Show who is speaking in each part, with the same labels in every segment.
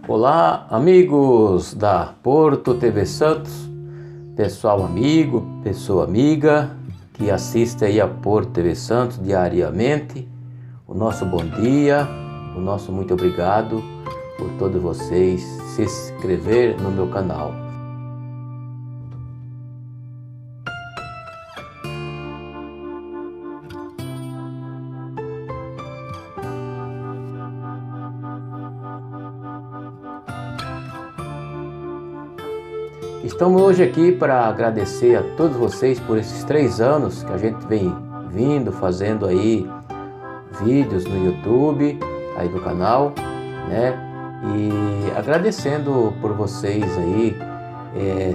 Speaker 1: Olá, amigos da Porto TV Santos, pessoal amigo, pessoa amiga que assiste aí a Porto TV Santos diariamente. O nosso bom dia, o nosso muito obrigado por todos vocês se inscrever no meu canal. Estamos hoje aqui para agradecer a todos vocês por esses 3 anos que a gente vem fazendo aí vídeos no YouTube, aí do canal, né? E agradecendo por vocês aí,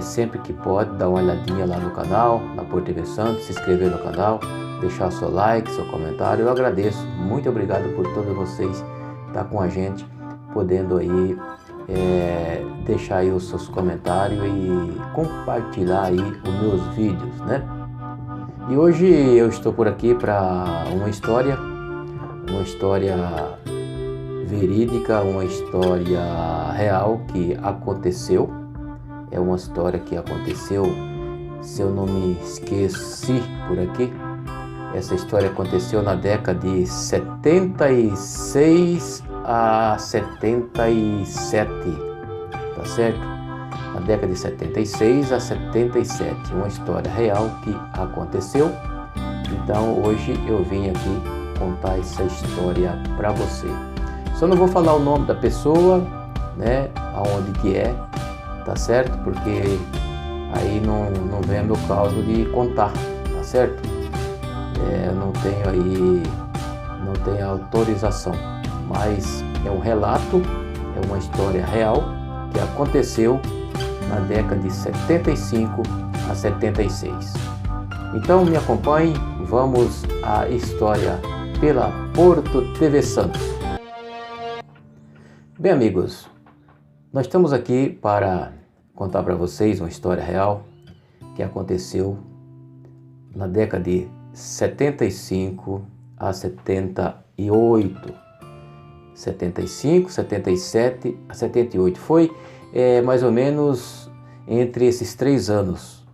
Speaker 1: sempre que pode, dar uma olhadinha lá no canal, na Porto TV Santos, se inscrever no canal, deixar seu like, seu comentário. Eu agradeço, muito obrigado por todos vocês estar com a gente, podendo aí deixar aí os seus comentários e compartilhar aí os meus vídeos, né? E hoje eu estou por aqui para uma história verídica, uma história real que aconteceu. É uma história que aconteceu, se eu não me esqueci por aqui, essa história aconteceu na década de 76 a 77, tá certo? Na década de 76 a 77, uma história real que aconteceu. Então hoje eu vim aqui contar essa história para você. Só não vou falar o nome da pessoa, né? Aonde que é, tá certo? Porque aí não vem a meu caso de contar, tá certo? Eu não tenho autorização, mas é um relato, é uma história real que aconteceu na década de 75 a 76. Então me acompanhe, vamos à história pela Porto TV Santos. Bem, amigos, nós estamos aqui para contar para vocês uma história real que aconteceu na década de 75 a 78. 75, 77 a 78. Foi mais ou menos entre esses 3 anos.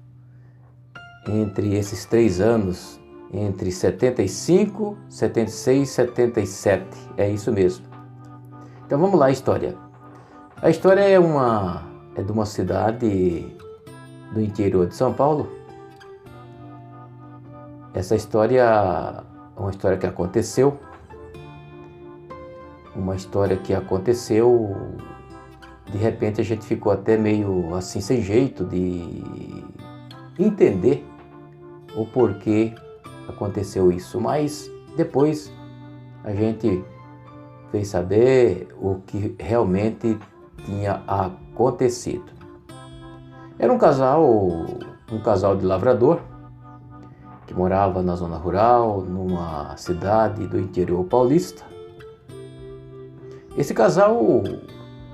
Speaker 1: Entre 75, 76 e 77. É isso mesmo. Então vamos lá a história. A história é de uma cidade do interior de São Paulo. Essa história é uma história que aconteceu. De repente a gente ficou até meio assim sem jeito de entender o porquê aconteceu isso, mas depois a gente fez saber o que realmente tinha acontecido. Era um casal de lavrador que morava na zona rural, numa cidade do interior paulista. Esse casal,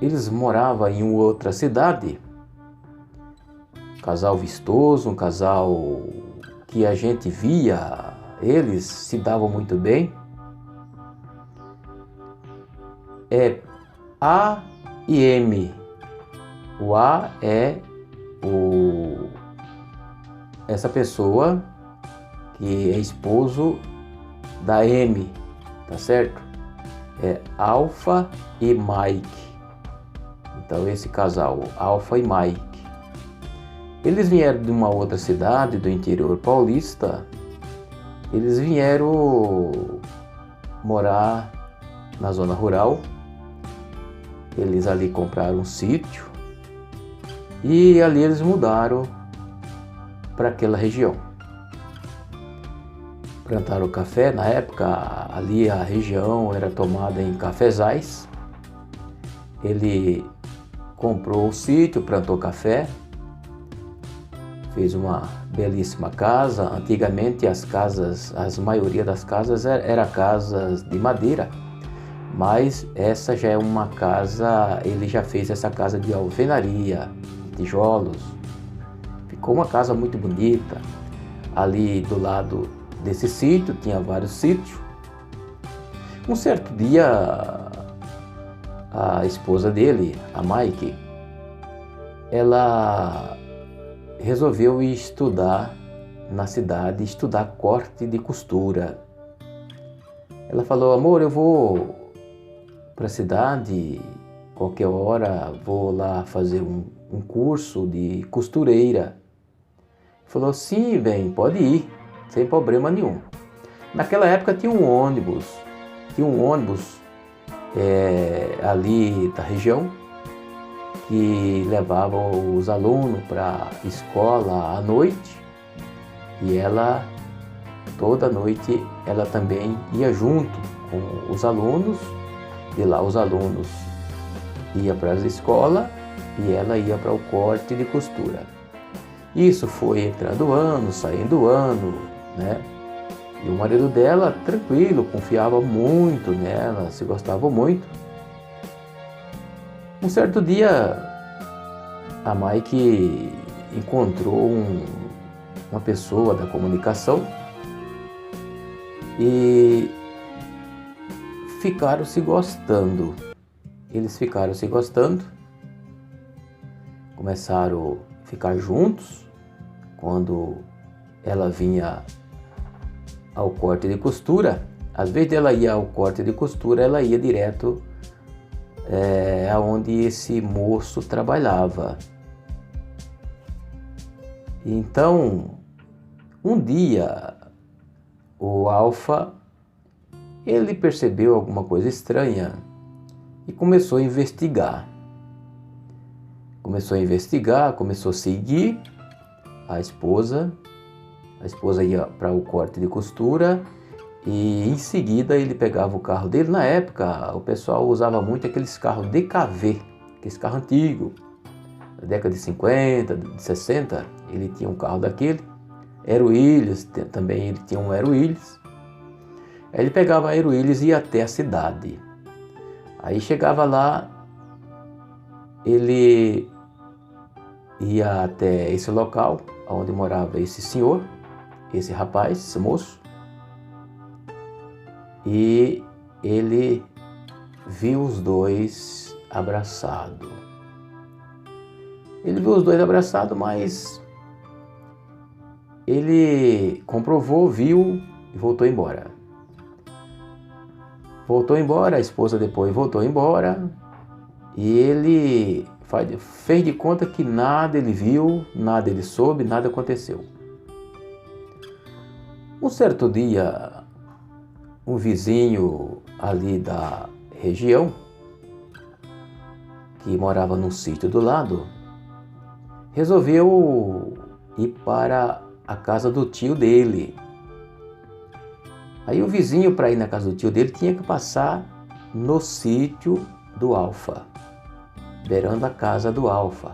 Speaker 1: eles moravam em uma outra cidade, um casal vistoso, um casal que a gente via, eles se davam muito bem. É A e M. O A é essa pessoa que é esposo da M, tá certo? É Alfa e Mike. Então esse casal, Alfa e Mike, eles vieram de uma outra cidade do interior paulista. Eles vieram morar na zona rural. Eles ali compraram um sítio e ali eles mudaram para aquela região. Plantaram café. Na época ali a região era tomada em cafezais. Ele comprou o sítio, plantou café, fez uma belíssima casa. Antigamente a maioria das casas era casas de madeira, mas essa já é uma casa, ele já fez essa casa de alvenaria, tijolos. Ficou uma casa muito bonita. Ali do lado desse sítio tinha vários sítios. Um certo dia a esposa dele, a Mike, ela resolveu ir estudar na cidade, estudar corte de costura. Ela falou: amor, eu vou para a cidade, qualquer hora vou lá fazer um curso de costureira. Falou: sim, bem, pode ir, sem problema nenhum. Naquela época tinha um ônibus ali da região que levava os alunos para a escola à noite, e ela, toda noite, ela também ia junto com os alunos. De lá os alunos iam para a escola e ela ia para o corte de costura. Isso foi entrando ano, saindo ano, né? E o marido dela, tranquilo, confiava muito nela, se gostavam muito. Um certo dia, a Mike encontrou uma pessoa da comunicação e ficaram se gostando. Eles ficaram se gostando, começaram a ficar juntos. Quando ela vinha ao corte de costura, às vezes ela ia ao corte de costura, ela ia direto aonde esse moço trabalhava. Então, um dia, o Alfa, ele percebeu alguma coisa estranha e começou a investigar. Começou a seguir a esposa. A esposa ia para o corte de costura e em seguida ele pegava o carro dele. Na época, o pessoal usava muito aqueles carros DKV, aqueles carros antigos, da década de 50, de 60. Ele tinha um carro daquele. Aero Willis, também ele tinha um Aero Willis. Aí ele pegava a Aero Willis e ia até a cidade. Aí chegava lá, ele ia até esse local onde morava esse senhor, esse rapaz, esse moço, e ele viu os dois abraçados. Ele viu os dois abraçados, mas ele comprovou, viu e voltou embora. A esposa depois voltou embora e ele fez de conta que nada ele viu, nada ele soube, nada aconteceu. Um certo dia, um vizinho ali da região, que morava num sítio do lado, resolveu ir para a casa do tio dele. Aí o vizinho, para ir na casa do tio dele, tinha que passar no sítio do Alfa, beirando a casa do Alfa.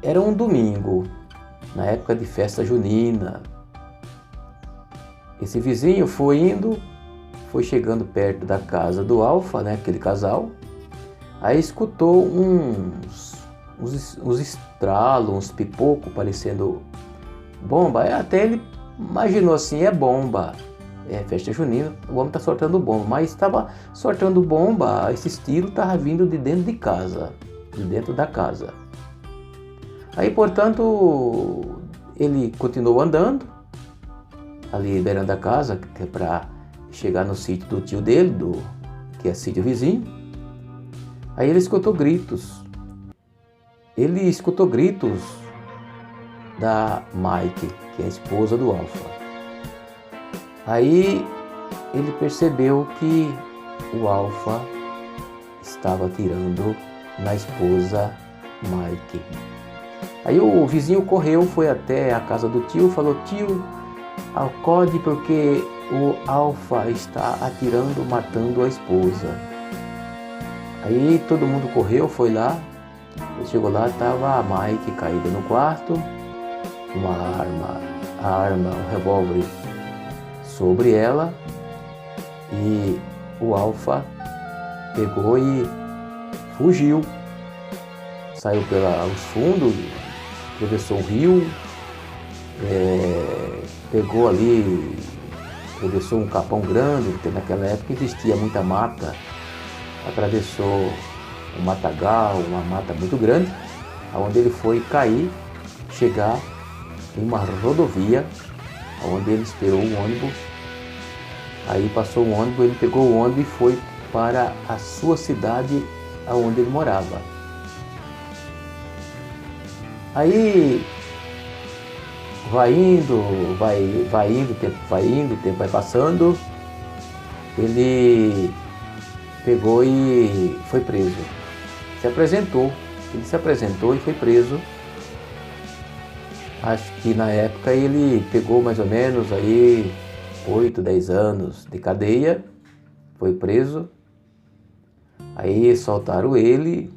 Speaker 1: Era um domingo, na época de festa junina. Esse vizinho foi chegando perto da casa do Alfa, né, aquele casal. Aí escutou uns estralos, uns pipocos parecendo bomba. Aí até ele imaginou assim: é bomba, é festa junina, o homem está soltando bomba. Mas estava soltando bomba, esse estilo estava vindo de dentro de casa, de dentro da casa. Aí, portanto, ele continuou andando ali beirando a casa, que é para chegar no sítio do tio dele, que é sítio vizinho. Aí ele escutou gritos. Ele escutou gritos da Mike, que é a esposa do Alfa. Aí ele percebeu que o Alfa estava atirando na esposa Mike. Aí o vizinho correu, foi até a casa do tio, falou: tio, acorde porque o Alfa está atirando, matando a esposa. Aí todo mundo correu, foi lá. Ele chegou lá, estava a Mike caída no quarto, um revólver sobre ela, e o Alfa pegou e fugiu. Saiu pelos fundos, atravessou o rio, pegou ali, atravessou um capão grande, porque naquela época existia muita mata atravessou um matagal, uma mata muito grande, onde ele foi cair, chegar em uma rodovia, onde ele esperou o ônibus. Aí passou o ônibus, ele pegou o ônibus e foi para a sua cidade, onde ele morava. Aí vai indo, o tempo vai passando, ele pegou e foi preso. Ele se apresentou e foi preso. Acho que na época ele pegou mais ou menos aí 8, 10 anos de cadeia, foi preso. Aí soltaram ele.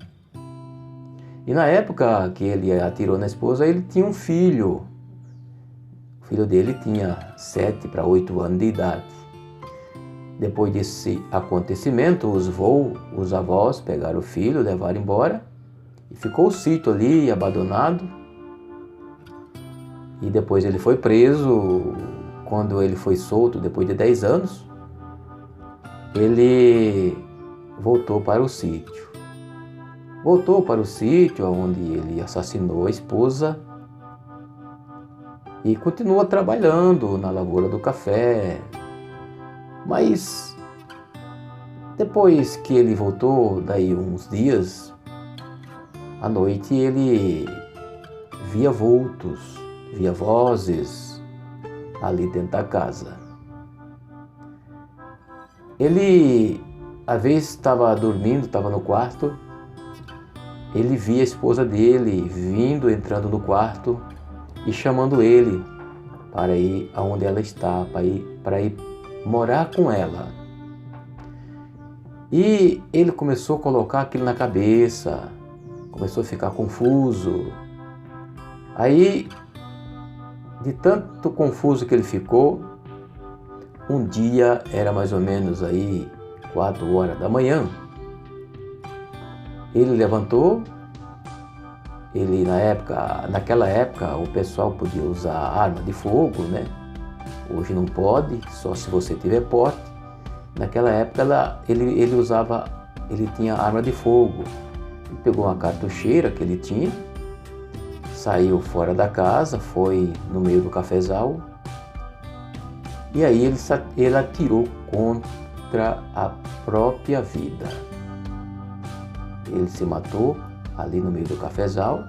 Speaker 1: E na época que ele atirou na esposa, ele tinha um filho. O filho dele tinha 7 para 8 anos de idade. Depois desse acontecimento, os avós pegaram o filho, levaram embora. E ficou o sítio ali abandonado. E depois ele foi preso. Quando ele foi solto, depois de 10 anos, ele voltou para o sítio. Voltou para o sítio onde ele assassinou a esposa e continua trabalhando na lavoura do café. Mas depois que ele voltou, daí uns dias, à noite ele via vultos, via vozes ali dentro da casa. Ele, às vezes, estava dormindo, estava no quarto. Ele via a esposa dele vindo, entrando no quarto e chamando ele para ir aonde ela está, para ir morar com ela. E ele começou a colocar aquilo na cabeça, começou a ficar confuso. Aí, de tanto confuso que ele ficou, um dia era mais ou menos aí 4 horas da manhã. Ele levantou, naquela época o pessoal podia usar arma de fogo, né? Hoje não pode, só se você tiver porte. Naquela época ele tinha arma de fogo. Ele pegou uma cartucheira que ele tinha, saiu fora da casa, foi no meio do cafezal e aí ele atirou contra a própria vida. Ele se matou ali no meio do cafezal.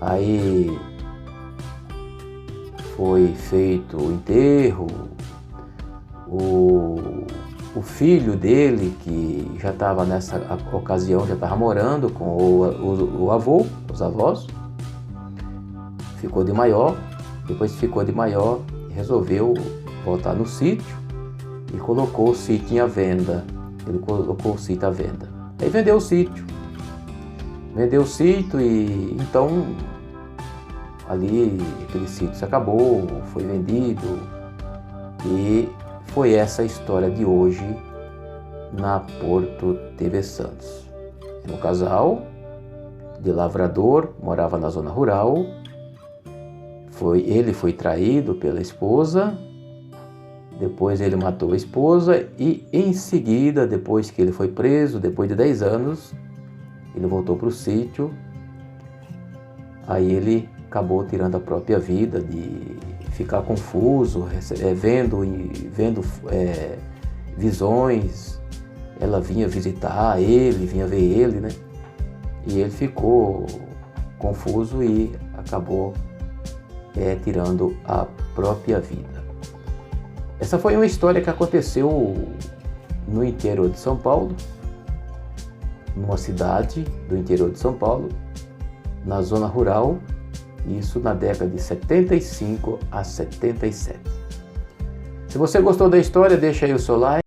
Speaker 1: Aí foi feito o enterro. O filho dele, que já estava nessa ocasião, já estava morando com o avô, os avós, ficou de maior. Depois que ficou de maior, resolveu voltar no sítio e colocou o sítio à venda. Ele colocou o sítio à venda. Aí vendeu o sítio. Vendeu o sítio e então ali aquele sítio se acabou, foi vendido. E foi essa a história de hoje na Porto TV Santos. Era um casal de lavrador, morava na zona rural. Ele foi traído pela esposa. Depois ele matou a esposa e em seguida, depois que ele foi preso, depois de 10 anos, ele voltou para o sítio. Aí ele acabou tirando a própria vida, de ficar confuso, vendo visões. Ela vinha visitar ele, vinha ver ele, né? E ele ficou confuso e acabou tirando a própria vida. Essa foi uma história que aconteceu no interior de São Paulo, numa cidade do interior de São Paulo, na zona rural, isso na década de 75 a 77. Se você gostou da história, deixa aí o seu like.